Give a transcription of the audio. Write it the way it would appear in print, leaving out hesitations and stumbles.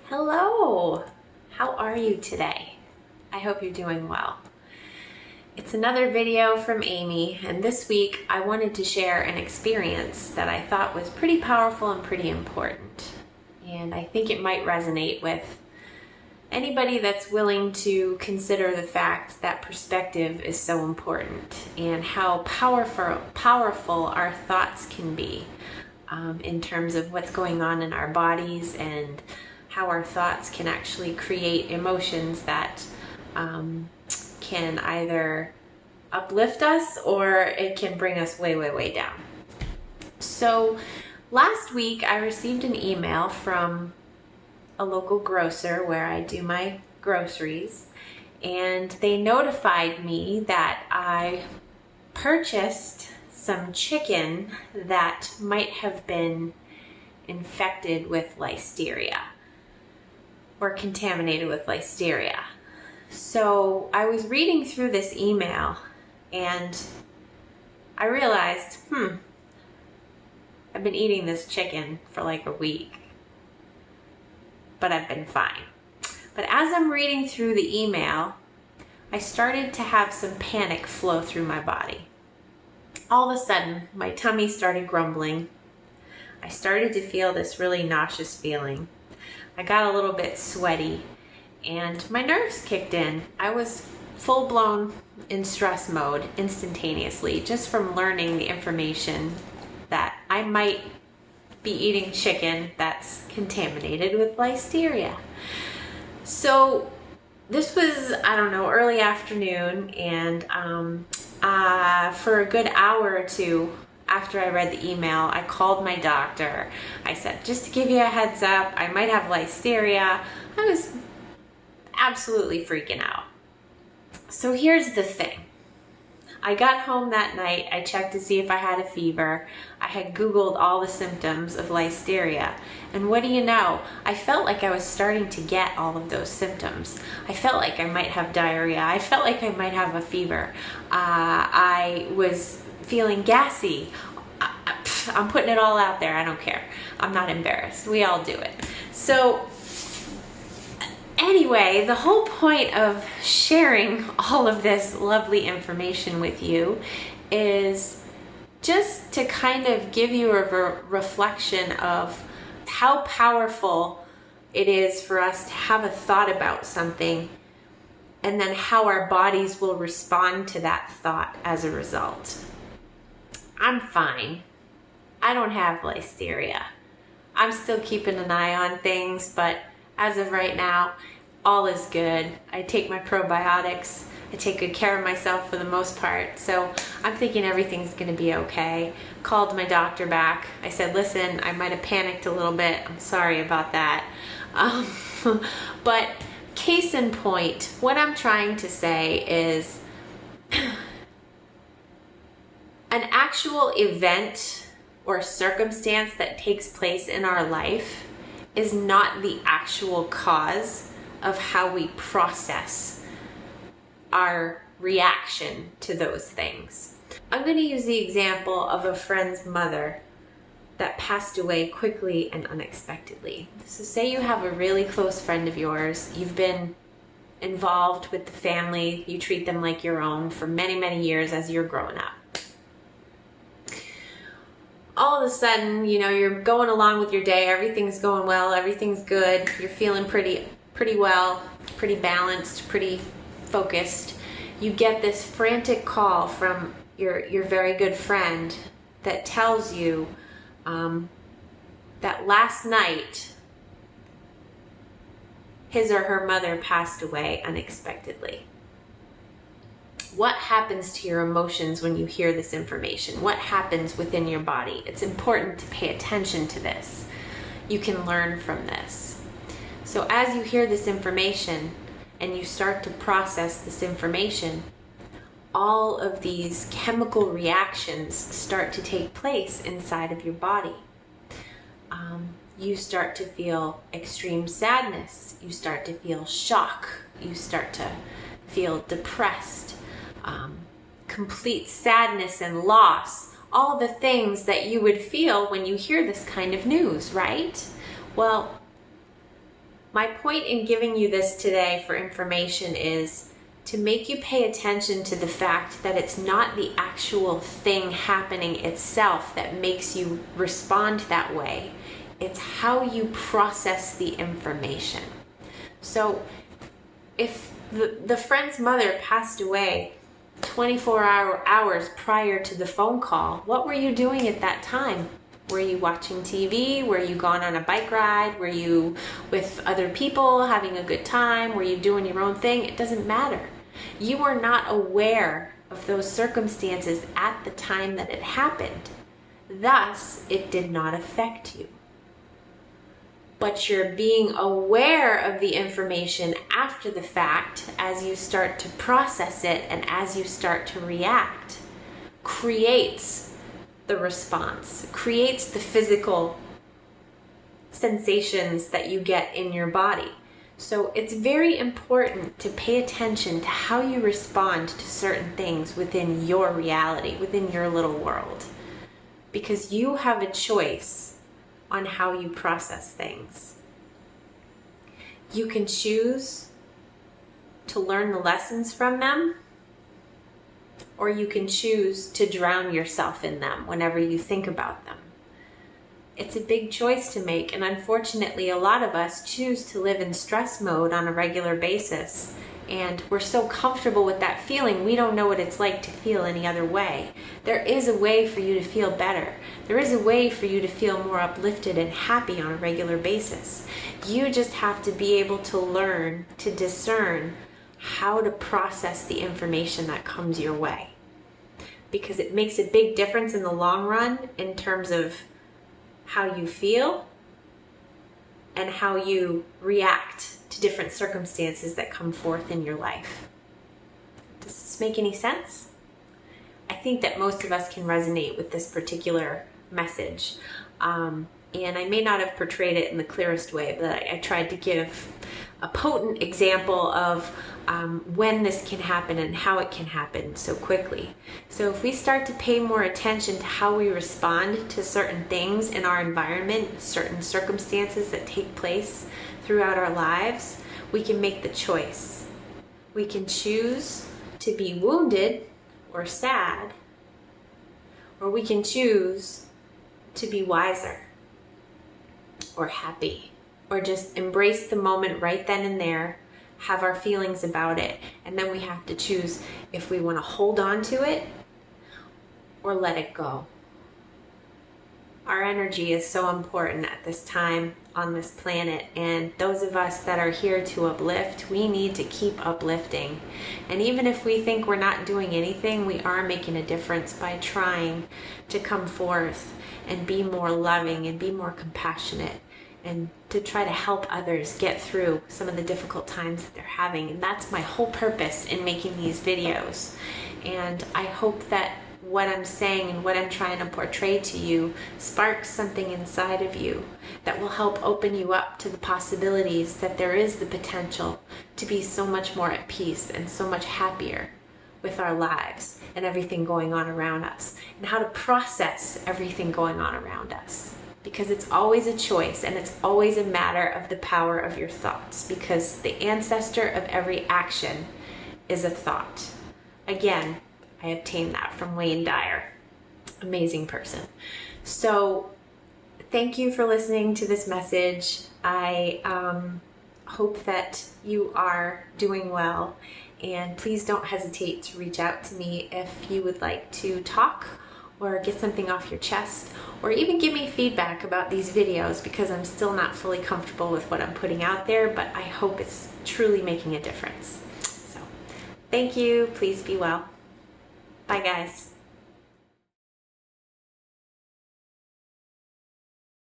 Hello! How are you today? I hope you're doing well. It's another video from Amy, and this week I wanted to share an experience that I thought was pretty powerful and pretty important. And I think it might resonate with anybody that's willing to consider the fact that perspective is so important and how powerful our thoughts can be in terms of what's going on in our bodies and how our thoughts can actually create emotions that can either uplift us or it can bring us way, way, way down. So last week I received an email from a local grocer where I do my groceries, and they notified me that I purchased some chicken that might have been infected with listeria or contaminated with listeria. So I was reading through this email and I realized, I've been eating this chicken for like a week, but I've been fine. But as I'm reading through the email, I started to have some panic flow through my body. All of a sudden, my tummy started grumbling. I started to feel this really nauseous feeling. I got a little bit sweaty and my nerves kicked in. I was full-blown in stress mode instantaneously just from learning the information that I might be eating chicken that's contaminated with listeria. So this was, early afternoon, and for a good hour or two after I read the email, I called my doctor. I said, just to give you a heads up, I might have listeria. I was absolutely freaking out. So here's the thing. I got home that night, I checked to see if I had a fever. I had Googled all the symptoms of listeria. And what do you know? I felt like I was starting to get all of those symptoms. I felt like I might have diarrhea. I felt like I might have a fever. I was feeling gassy. I'm putting it all out there. I don't care. I'm not embarrassed. We all do it. So anyway, the whole point of sharing all of this lovely information with you is just to kind of give you a reflection of how powerful it is for us to have a thought about something and then how our bodies will respond to that thought as a result. I'm fine. I don't have listeria. I'm still keeping an eye on things, but as of right now, all is good. I take my probiotics. I take good care of myself for the most part. So I'm thinking everything's going to be okay. Called my doctor back. I said, listen, I might have panicked a little bit. I'm sorry about that. But case in point, what I'm trying to say is an actual event or circumstance that takes place in our life is not the actual cause of how we process our reaction to those things. I'm going to use the example of a friend's mother that passed away quickly and unexpectedly. So say you have a really close friend of yours, you've been involved with the family, you treat them like your own for many, many years as you're growing up. All of a sudden, you're going along with your day, everything's going well, everything's good, you're feeling pretty well, pretty balanced, pretty focused. You get this frantic call from your very good friend that tells you that last night his or her mother passed away unexpectedly. What happens to your emotions when you hear this information? What happens within your body? It's important to pay attention to this. You can learn from this. So as you hear this information and you start to process this information, all of these chemical reactions start to take place inside of your body. You start to feel extreme sadness. You start to feel shock. You start to feel depressed. Complete sadness and loss, all the things that you would feel when you hear this kind of news, right? Well, My point in giving you this today for information is to make you pay attention to the fact that it's not the actual thing happening itself that makes you respond that way. It's how you process the information. So if the friend's mother passed away 24 hours prior to the phone call, what were you doing at that time? Were you watching TV? Were you gone on a bike ride? Were you with other people having a good time? Were you doing your own thing? It doesn't matter. You were not aware of those circumstances at the time that it happened. Thus, it did not affect you. But you're being aware of the information after the fact as you start to process it and as you start to react, creates the response, creates the physical sensations that you get in your body. So it's very important to pay attention to how you respond to certain things within your reality, within your little world, because you have a choice on how you process things. You can choose to learn the lessons from them, or you can choose to drown yourself in them whenever you think about them. It's a big choice to make, and unfortunately a lot of us choose to live in stress mode on a regular basis, and we're so comfortable with that feeling we don't know what it's like to feel any other way. There is a way for you to feel better. There is a way for you to feel more uplifted and happy on a regular basis. You just have to be able to learn to discern how to process the information that comes your way, because it makes a big difference in the long run in terms of how you feel and how you react to different circumstances that come forth in your life. Does this make any sense? I think that most of us can resonate with this particular message. And I may not have portrayed it in the clearest way, but I tried to give a potent example of when this can happen and how it can happen so quickly. So if we start to pay more attention to how we respond to certain things in our environment, certain circumstances that take place throughout our lives, we can make the choice. We can choose to be wounded or sad, or we can choose to be wiser or happy, or just embrace the moment right then and there, have our feelings about it, and then we have to choose if we want to hold on to it or let it go. Our energy is so important at this time on this planet, and those of us that are here to uplift, we need to keep uplifting. And even if we think we're not doing anything, we are making a difference by trying to come forth and be more loving and be more compassionate, and to try to help others get through some of the difficult times that they're having. And that's my whole purpose in making these videos. And I hope that what I'm saying and what I'm trying to portray to you sparks something inside of you that will help open you up to the possibilities that there is the potential to be so much more at peace and so much happier with our lives and everything going on around us, and how to process everything going on around us. Because it's always a choice, and it's always a matter of the power of your thoughts, because the ancestor of every action is a thought. Again, I obtained that from Wayne Dyer. Amazing person. So thank you for listening to this message. I hope that you are doing well, and please don't hesitate to reach out to me if you would like to talk or get something off your chest, or even give me feedback about these videos, because I'm still not fully comfortable with what I'm putting out there, but I hope it's truly making a difference. So thank you. Please be well. Bye, guys.